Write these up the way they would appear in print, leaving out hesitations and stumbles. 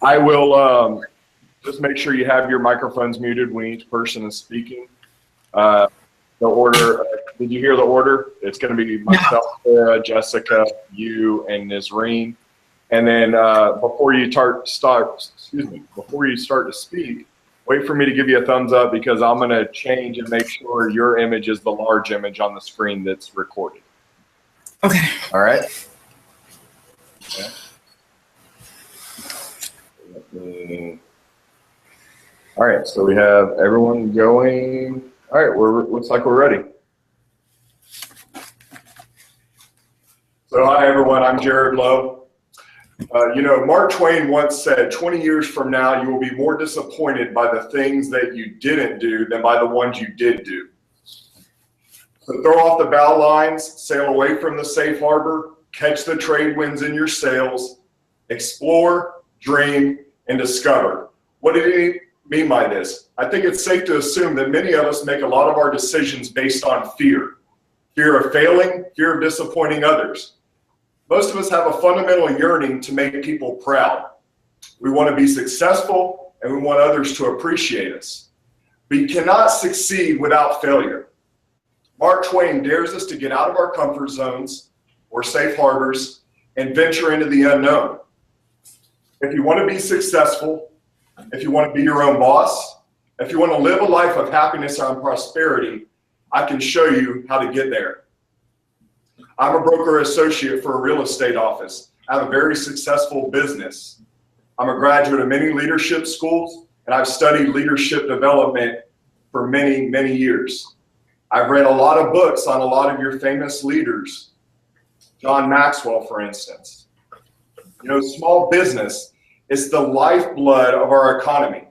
I will just make sure you have your microphones muted when each person is speaking. The order, did you hear the order? It's going to be myself, Sarah, Jessica, you, and Nisreen. And then before you start to speak, wait for me to give you a thumbs up because I'm going to change and make sure your image is the large image on the screen that's recorded. Okay. All right. Okay. All right, so we have everyone going. All right, looks like we're ready. So hi everyone, I'm Jared Lowe. Mark Twain once said, 20 years from now, you will be more disappointed by the things that you didn't do than by the ones you did do. So throw off the bow lines, sail away from the safe harbor, catch the trade winds in your sails, explore, dream, and discover. What did he mean by this? I think it's safe to assume that many of us make a lot of our decisions based on fear. Fear of failing, fear of disappointing others. Most of us have a fundamental yearning to make people proud. We want to be successful and we want others to appreciate us. But you cannot succeed without failure. Mark Twain dares us to get out of our comfort zones or safe harbors and venture into the unknown. If you want to be successful, if you want to be your own boss, if you want to live a life of happiness and prosperity, I can show you how to get there. I'm a broker associate for a real estate office. I have a very successful business. I'm a graduate of many leadership schools, and I've studied leadership development for many, many years. I've read a lot of books on a lot of your famous leaders. John Maxwell, for instance. Small business is the lifeblood of our economy.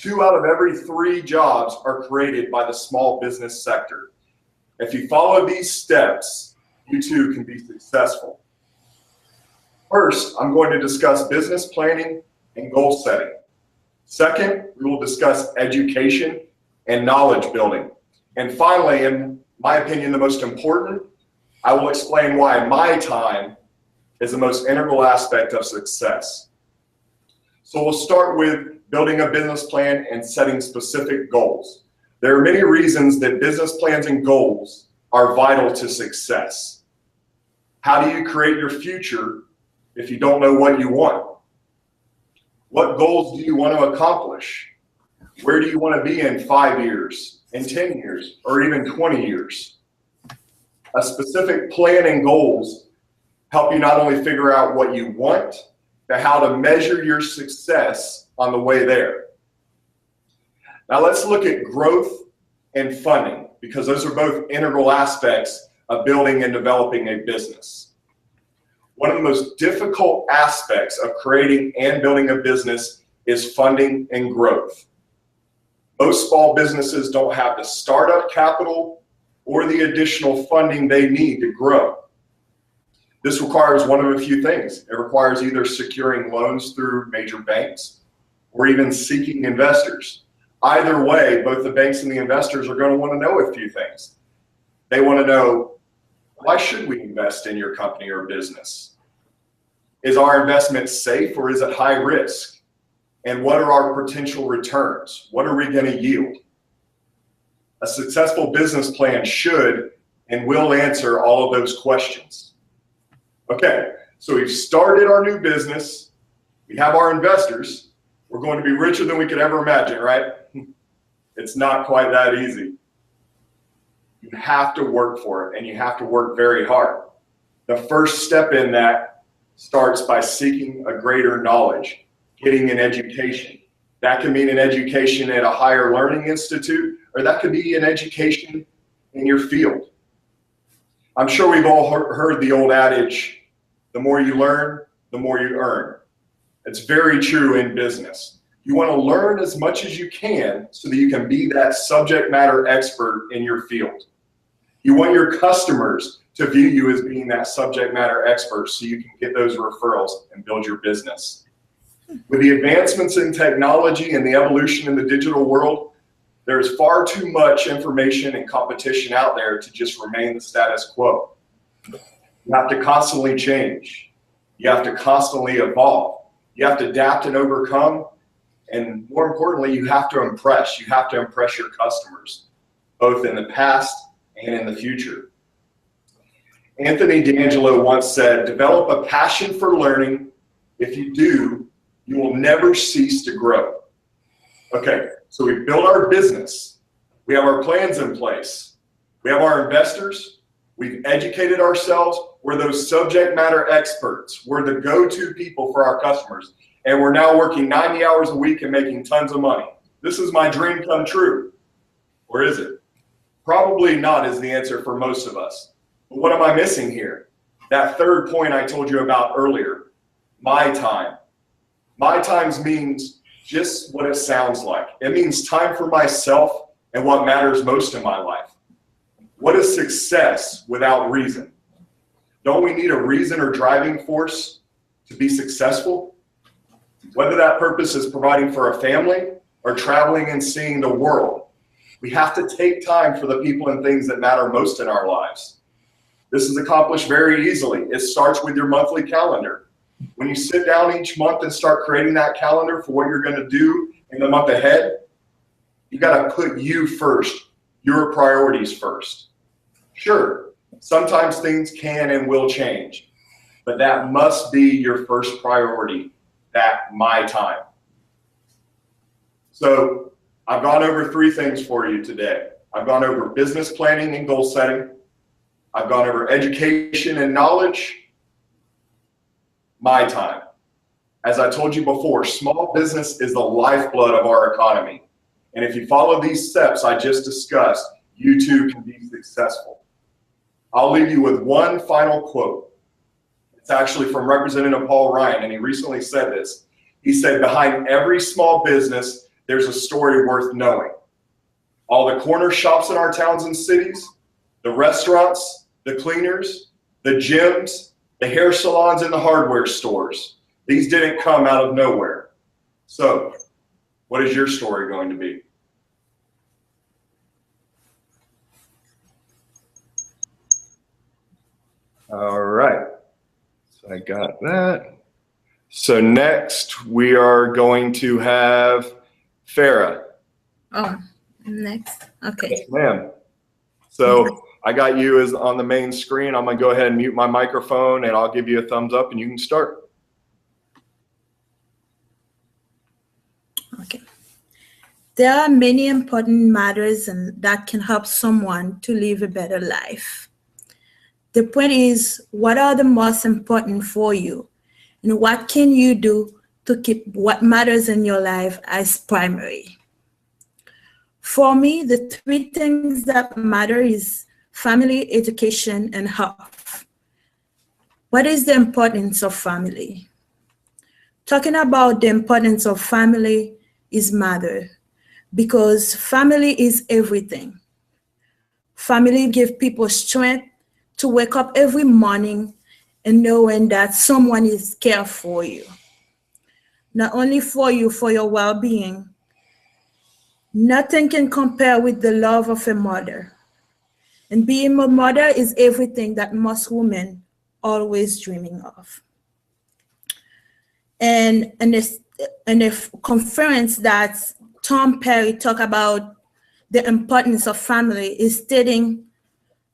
2 out of every 3 jobs are created by the small business sector. If you follow these steps, you too can be successful. First, I'm going to discuss business planning and goal setting. Second, we will discuss education and knowledge building. And finally, in my opinion, the most important, I will explain why my time is the most integral aspect of success. So we'll start with building a business plan and setting specific goals. There are many reasons that business plans and goals are vital to success. How do you create your future if you don't know what you want? What goals do you want to accomplish? Where do you want to be in 5 years, in 10 years, or even 20 years? A specific plan and goals help you not only figure out what you want, but how to measure your success on the way there. Now let's look at growth and funding, because those are both integral aspects of building and developing a business. One of the most difficult aspects of creating and building a business is funding and growth. Most small businesses don't have the startup capital or the additional funding they need to grow. This requires one of a few things. It requires either securing loans through major banks or even seeking investors. Either way, both the banks and the investors are going to want to know a few things. They want to know, why should we invest in your company or business? Is our investment safe or is it high risk? And what are our potential returns? What are we going to yield? A successful business plan should and will answer all of those questions. Okay, so we've started our new business. We have our investors. We're going to be richer than we could ever imagine, right? It's not quite that easy. You have to work for it, and you have to work very hard. The first step in that starts by seeking a greater knowledge, getting an education. That can mean an education at a higher learning institute, or that could be an education in your field. I'm sure we've all heard the old adage, the more you learn, the more you earn. It's very true in business. You want to learn as much as you can so that you can be that subject matter expert in your field. You want your customers to view you as being that subject matter expert so you can get those referrals and build your business. With the advancements in technology and the evolution in the digital world, there is far too much information and competition out there to just remain the status quo. You have to constantly change. You have to constantly evolve. You have to adapt and overcome. And more importantly, you have to impress. You have to impress your customers, both in the past and in the future. Anthony D'Angelo once said, develop a passion for learning. If you do, you will never cease to grow. Okay, so we've built our business. We have our plans in place. We have our investors. We've educated ourselves. We're those subject matter experts. We're the go-to people for our customers. And we're now working 90 hours a week and making tons of money. This is my dream come true. Or is it? Probably not is the answer for most of us. But what am I missing here? That third point I told you about earlier, my time. My time means just what it sounds like. It means time for myself and what matters most in my life. What is success without reason? Don't we need a reason or driving force to be successful? Whether that purpose is providing for a family or traveling and seeing the world, we have to take time for the people and things that matter most in our lives. This is accomplished very easily. It starts with your monthly calendar. When you sit down each month and start creating that calendar for what you're going to do in the month ahead, you got to put you first, your priorities first. Sure, sometimes things can and will change, but that must be your first priority, that my time. So I've gone over 3 things for you today. I've gone over business planning and goal setting. I've gone over education and knowledge. My time. As I told you before, small business is the lifeblood of our economy. And if you follow these steps I just discussed, you too can be successful. I'll leave you with one final quote. It's actually from Representative Paul Ryan, and he recently said this. He said, behind every small business, there's a story worth knowing. All the corner shops in our towns and cities, the restaurants, the cleaners, the gyms, the hair salons, and the hardware stores. These didn't come out of nowhere. So, what is your story going to be? All right. So I got that. So next we are going to have Farah. Oh, next. Okay. Yes, ma'am. So I got you as on the main screen. I'm going to go ahead and mute my microphone and I'll give you a thumbs up and you can start. Okay. There are many important matters that can help someone to live a better life. The point is, what are the most important for you? And what can you do to keep what matters in your life as primary? For me, the 3 things that matter is family, education, and health. What is the importance of family? Talking about the importance of family is matter because family is everything. Family gives people strength to wake up every morning and knowing that someone is care for you. Not only for you, for your well-being. Nothing can compare with the love of a mother. And being a mother is everything that most women always dreaming of. And in a conference that Tom Perry talked about the importance of family is stating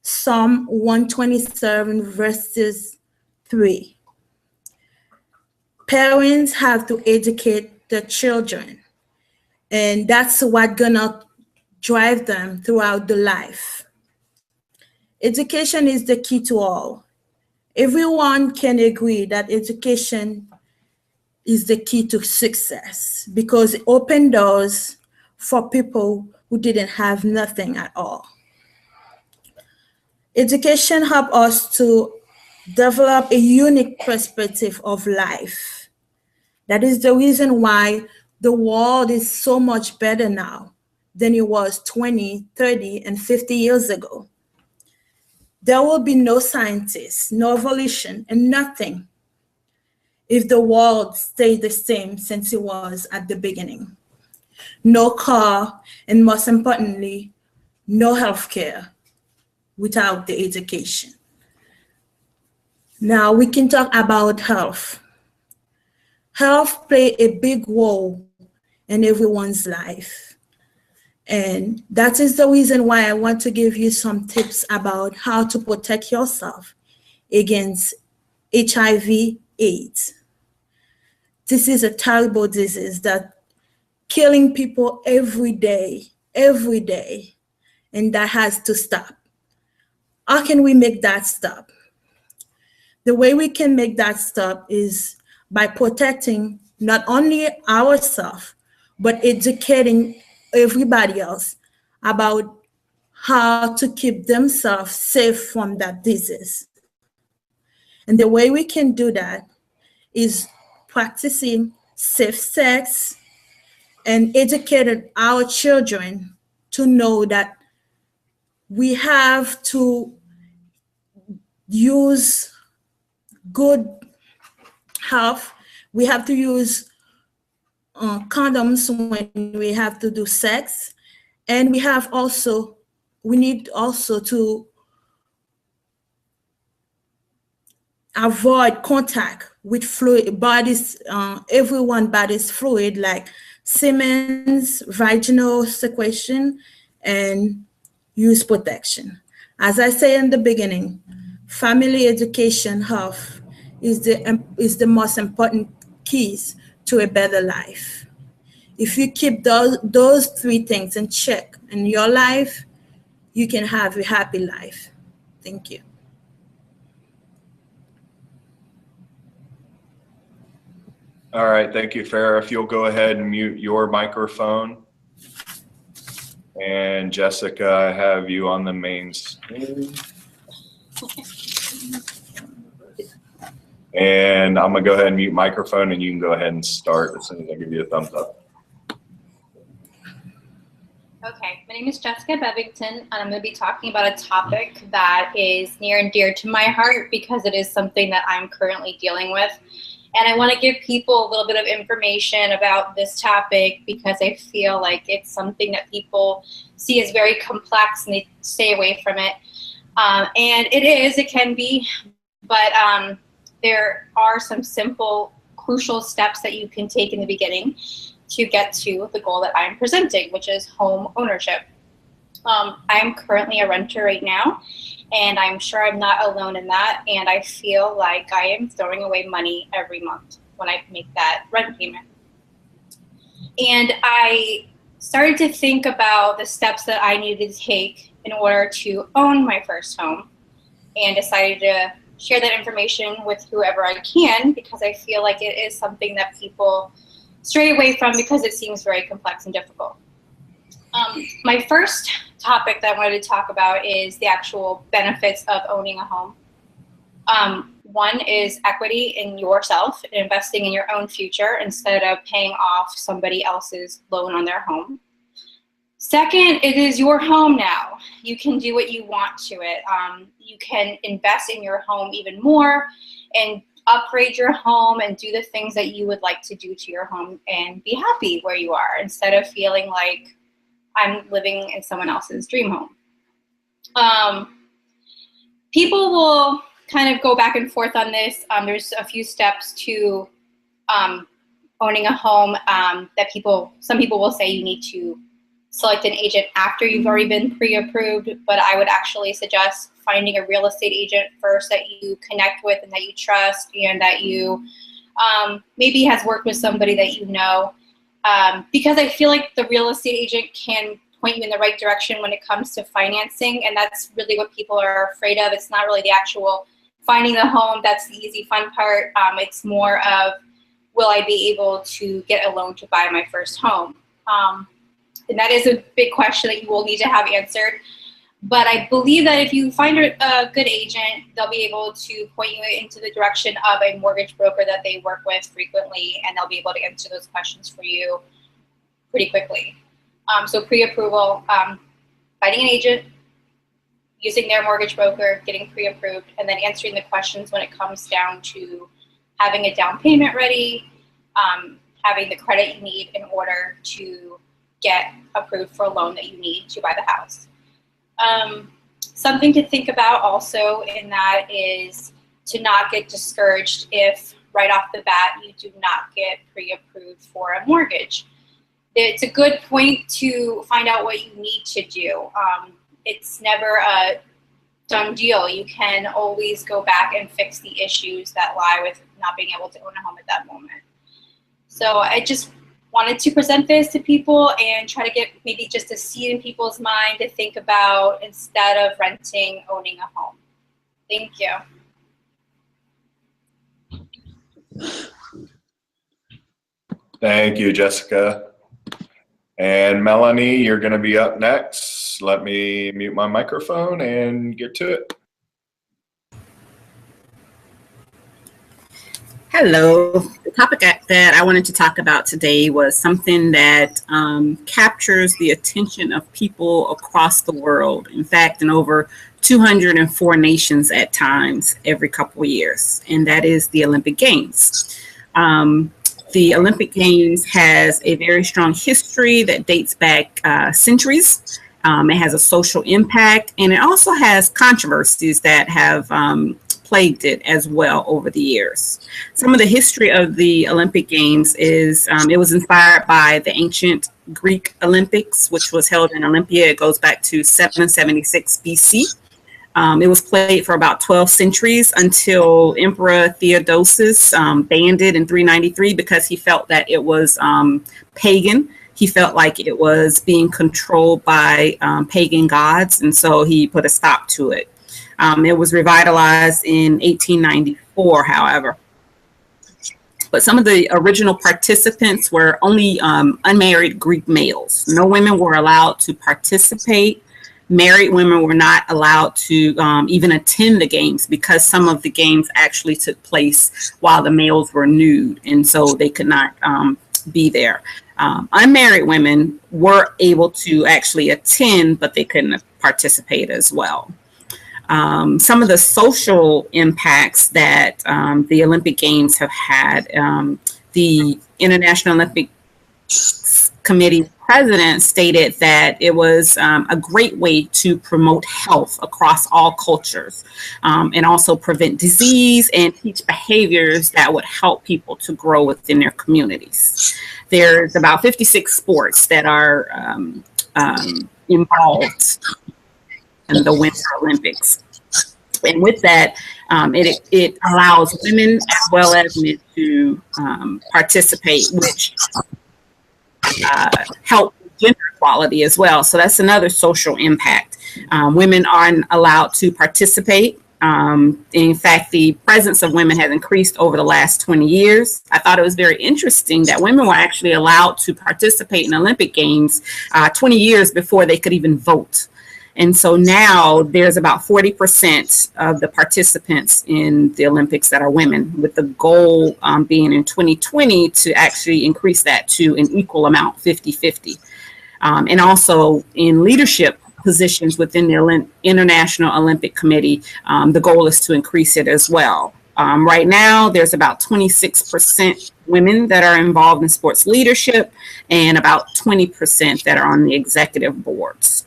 Psalm 127 verses 3. Parents have to educate their children, and that's what gonna drive them throughout the life. Education is the key to all. Everyone can agree that education is the key to success because it opens doors for people who didn't have nothing at all. Education helps us to develop a unique perspective of life. That is the reason why the world is so much better now than it was 20, 30, and 50 years ago. There will be no scientists, no evolution, and nothing if the world stayed the same since it was at the beginning. No car, and most importantly, no healthcare without the education. Now we can talk about health. Health play a big role in everyone's life. And that is the reason why I want to give you some tips about how to protect yourself against HIV/AIDS. This is a terrible disease that killing people every day, and that has to stop. How can we make that stop? The way we can make that stop is by protecting not only ourselves, but educating everybody else about how to keep themselves safe from that disease. And the way we can do that is practicing safe sex and educating our children to know that we have to use good health. We have to use condoms when we have to do sex, and we need also to avoid contact with fluid bodies, everyone body's fluid like semen, vaginal secretion, and use protection. As I said in the beginning, family education health is the most important keys to a better life. If you keep those three things in check in your life, you can have a happy life. Thank you. All right, thank you, Farah. If you'll go ahead and mute your microphone. And Jessica, I have you on the main screen. And I'm gonna go ahead and mute microphone, and you can go ahead and start as soon as I give you a thumbs up. Okay, my name is Jessica Bevington, and I'm going to be talking about a topic that is near and dear to my heart because it is something that I'm currently dealing with. And I want to give people a little bit of information about this topic because I feel like it's something that people see as very complex and they stay away from it. And it can be, but there are some simple, crucial steps that you can take in the beginning to get to the goal that I'm presenting, which is home ownership. I'm currently a renter right now, and I'm sure I'm not alone in that, and I feel like I am throwing away money every month when I make that rent payment. And I started to think about the steps that I needed to take in order to own my first home, and decided to share that information with whoever I can because I feel like it is something that people stray away from because it seems very complex and difficult. My first topic that I wanted to talk about is the actual benefits of owning a home. One is equity in yourself and investing in your own future instead of paying off somebody else's loan on their home. Second, it is your home now. You can do what you want to it. You can invest in your home even more and upgrade your home and do the things that you would like to do to your home and be happy where you are instead of feeling like I'm living in someone else's dream home. People will kind of go back and forth on this. There's a few steps to owning a home that some people will say you need to select an agent after you've already been pre-approved, but I would actually suggest finding a real estate agent first that you connect with and that you trust and that you maybe has worked with somebody that you know, because I feel like the real estate agent can point you in the right direction when it comes to financing, and that's really what people are afraid of. It's not really the actual finding the home. That's the easy, fun part. It's more of, will I be able to get a loan to buy my first home? And that is a big question that you will need to have answered. But I believe that if you find a good agent, they'll be able to point you into the direction of a mortgage broker that they work with frequently, and they'll be able to answer those questions for you pretty quickly. So pre-approval, finding an agent, using their mortgage broker, getting pre-approved, and then answering the questions when it comes down to having a down payment ready, having the credit you need in order to get approved for a loan that you need to buy the house. Something to think about also in that is to not get discouraged if right off the bat, you do not get pre-approved for a mortgage. It's a good point to find out what you need to do. It's never a done deal. You can always go back and fix the issues that lie with not being able to own a home at that moment. So I just wanted to present this to people and try to get maybe just a seed in people's mind to think about instead of renting, owning a home. Thank you. Thank you, Jessica. And Melanie, you're going to be up next. Let me mute my microphone and get to it. Hello. The topic that I wanted to talk about today was something that captures the attention of people across the world. In fact, in over 204 nations at times every couple of years, and that is the Olympic Games. The Olympic Games has a very strong history that dates back centuries. It has a social impact, and it also has controversies that have plagued it as well over the years. Some of the history of the Olympic Games is it was inspired by the ancient Greek Olympics, which was held in Olympia. It goes back to 776 BC. It was played for about 12 centuries until Emperor Theodosius banned it in 393 because he felt that it was pagan. He felt like it was being controlled by pagan gods, and so he put a stop to it. It was revitalized in 1894, however. But some of the original participants were only unmarried Greek males. No women were allowed to participate. Married women were not allowed to even attend the games because some of the games actually took place while the males were nude, and so they could not be there. Unmarried women were able to actually attend, but they couldn't participate as well. Some of the social impacts that the Olympic Games have had, the International Olympic Committee president stated that it was a great way to promote health across all cultures and also prevent disease and teach behaviors that would help people to grow within their communities. There's about 56 sports that are involved in the Winter Olympics. And with that, it allows women as well as men to participate, which help gender equality as well. So that's another social impact. Women aren't allowed to participate. In fact, the presence of women has increased over the last 20 years. I thought it was very interesting that women were actually allowed to participate in Olympic Games 20 years before they could even vote. And so now there's about 40% of the participants in the Olympics that are women, with the goal being in 2020 to actually increase that to an equal amount, 50-50. And also in leadership positions within the International Olympic Committee, the goal is to increase it as well. Right now, there's about 26% women that are involved in sports leadership and about 20% that are on the executive boards.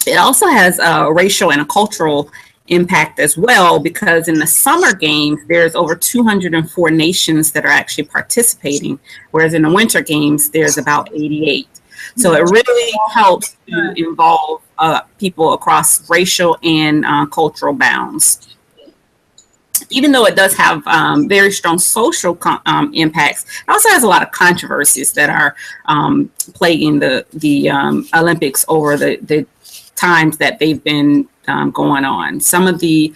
It also has a racial and a cultural impact as well, because in the summer games, there's over 204 nations that are actually participating, whereas in the winter games, there's about 88. So it really helps to involve people across racial and cultural bounds. Even though it does have very strong social impacts, it also has a lot of controversies that are plaguing the Olympics over the times that they've been going on. Some of the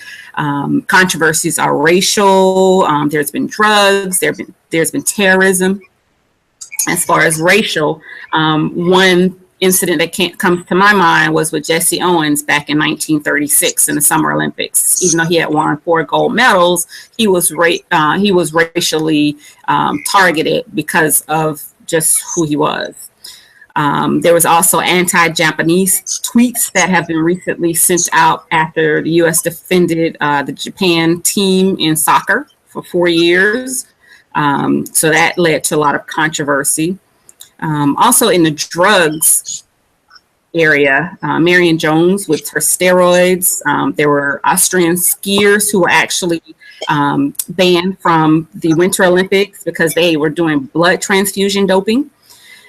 controversies are racial. There's been drugs. There's been terrorism. As far as racial, one incident that comes to my mind was with Jesse Owens back in 1936 in the Summer Olympics. Even though he had won 4 gold medals, he was racially targeted because of just who he was. There was also anti-Japanese tweets that have been recently sent out after the U.S. defended the Japan team in soccer for 4 years. So that led to a lot of controversy. Also in the drugs area, Marion Jones with her steroids. There were Austrian skiers who were actually banned from the Winter Olympics because they were doing blood transfusion doping.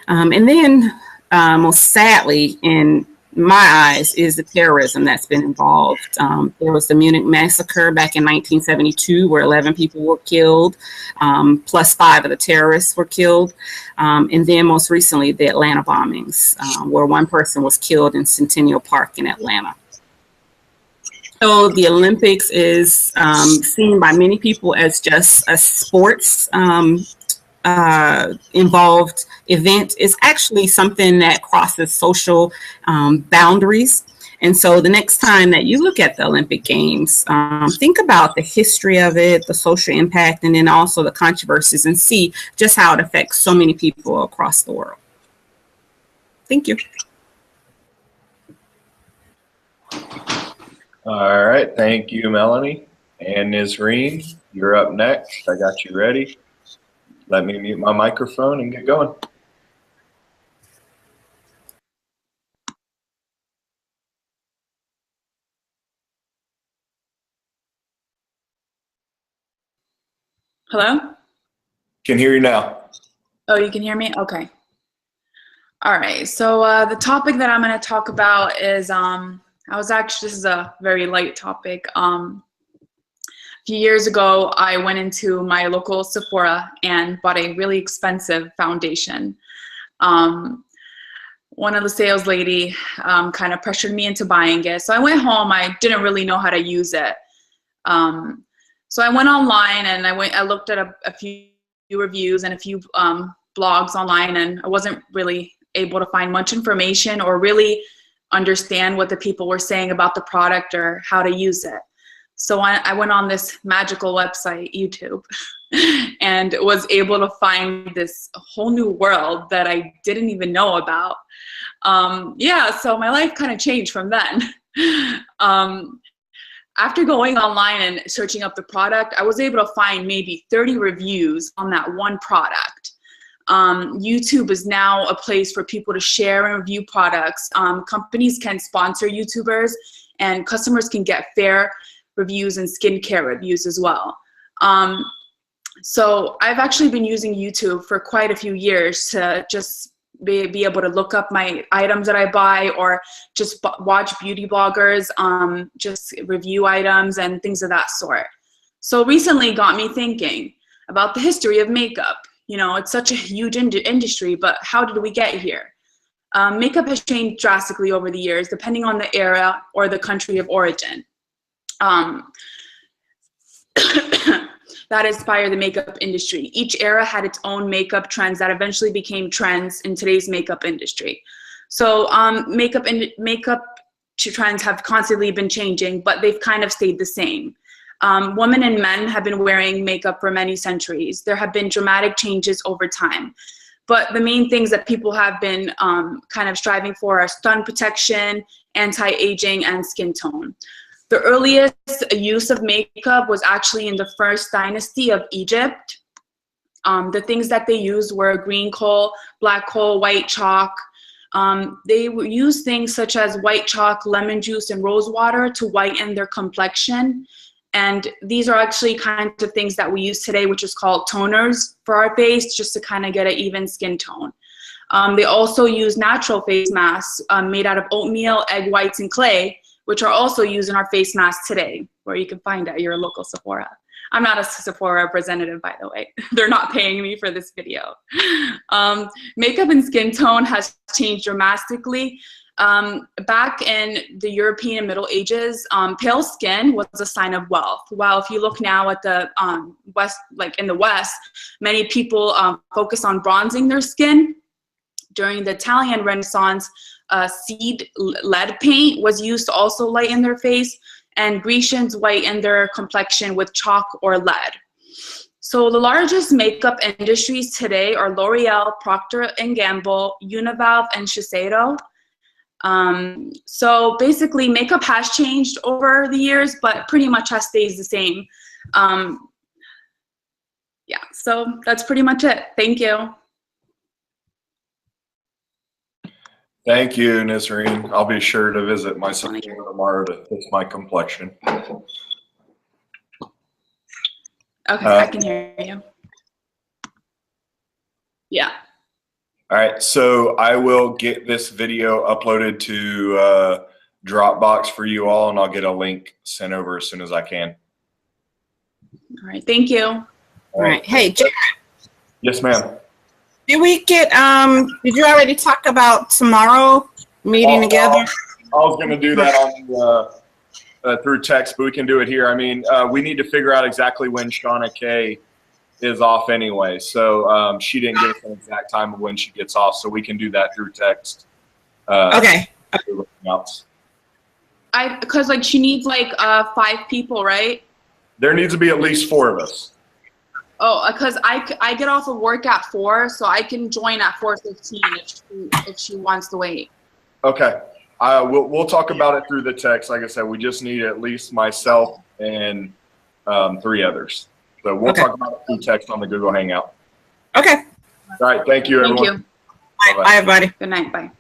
And then, most sadly, in my eyes, is the terrorism that's been involved. There was the Munich massacre back in 1972 where 11 people were killed, plus 5 of the terrorists were killed. And then most recently, the Atlanta bombings, where 1 person was killed in Centennial Park in Atlanta. So the Olympics is seen by many people as just a sports involved event. Is actually something that crosses social boundaries. And so the next time that you look at the Olympic Games, think about the history of it, the social impact, and then also the controversies, and see just how it affects so many people across the world. Thank you. All right, thank you, Melanie. And Nisreen, you're up next. I got you ready. Let me mute my microphone and get going. Hello? Can hear you now. Oh, you can hear me? Okay. All right. So the topic that I'm going to talk about is, this is a very light topic. A few years ago, I went into my local Sephora and bought a really expensive foundation. One of the sales lady kind of pressured me into buying it. So I went home. I didn't really know how to use it. So I went online and I looked at a few reviews and a few blogs online, and I wasn't really able to find much information or really understand what the people were saying about the product or how to use it. So I went on this magical website, YouTube, and was able to find this whole new world that I didn't even know about. So my life kind of changed from then. After going online and searching up the product, I was able to find maybe 30 reviews on that one product. YouTube is now a place for people to share and review products. Companies can sponsor YouTubers, and customers can get fair reviews and skincare reviews as well. So I've actually been using YouTube for quite a few years to just be able to look up my items that I buy, or just watch beauty bloggers just review items and things of that sort. So recently got me thinking about the history of makeup. You know, it's such a huge industry, but how did we get here? Makeup has changed drastically over the years, depending on the era or the country of origin. That inspired the makeup industry. Each era had its own makeup trends that eventually became trends in today's makeup industry. So makeup trends have constantly been changing, but they've kind of stayed the same. Women and men have been wearing makeup for many centuries. There have been dramatic changes over time. But the main things that people have been kind of striving for are sun protection, anti-aging, and skin tone. The earliest use of makeup was actually in the first dynasty of Egypt. The things that they used were green coal, black coal, white chalk. They used things such as white chalk, lemon juice, and rose water to whiten their complexion. And these are actually kinds of things that we use today, which is called toners for our face, just to kind of get an even skin tone. They also use natural face masks made out of oatmeal, egg whites, and clay, which are also used in our face masks today, where you can find at your local Sephora. I'm not a Sephora representative, by the way. They're not paying me for this video. Makeup and skin tone has changed dramatically. Back in the European and Middle Ages, pale skin was a sign of wealth. While if you look now at the West, like in the West, many people focus on bronzing their skin. During the Italian Renaissance, seed lead paint was used to also lighten their face, and Grecians whitened their complexion with chalk or lead. So the largest makeup industries today are L'Oreal, Procter & Gamble, Univalve, and Shiseido. So basically makeup has changed over the years, but pretty much has stayed the same. Yeah, so that's pretty much it. Thank you. Thank you, Nisreen. I'll be sure to visit my Sephora tomorrow to fix my complexion. Okay, I can hear you. Yeah. All right, so I will get this video uploaded to Dropbox for you all, and I'll get a link sent over as soon as I can. All right. Thank you. All right. Hey, Jared, Yes, ma'am. did we get, did you already talk about tomorrow meeting together? I was going to do that on through text, but we can do it here. I mean, we need to figure out exactly when Shauna Kay is off anyway. So she didn't give us an exact time of when she gets off, so we can do that through text. Okay. Because like she needs like 5 people, right? There needs to be at least 4 of us. Oh, because I get off of work at 4, so I can join at 4:15 if she wants to wait. Okay. We'll talk about it through the text. Like I said, we just need at least myself and 3 others. So we'll talk about it through text on the Google Hangout. Okay. All right. Thank you, everyone. Thank you. Bye, everybody. Good night. Bye.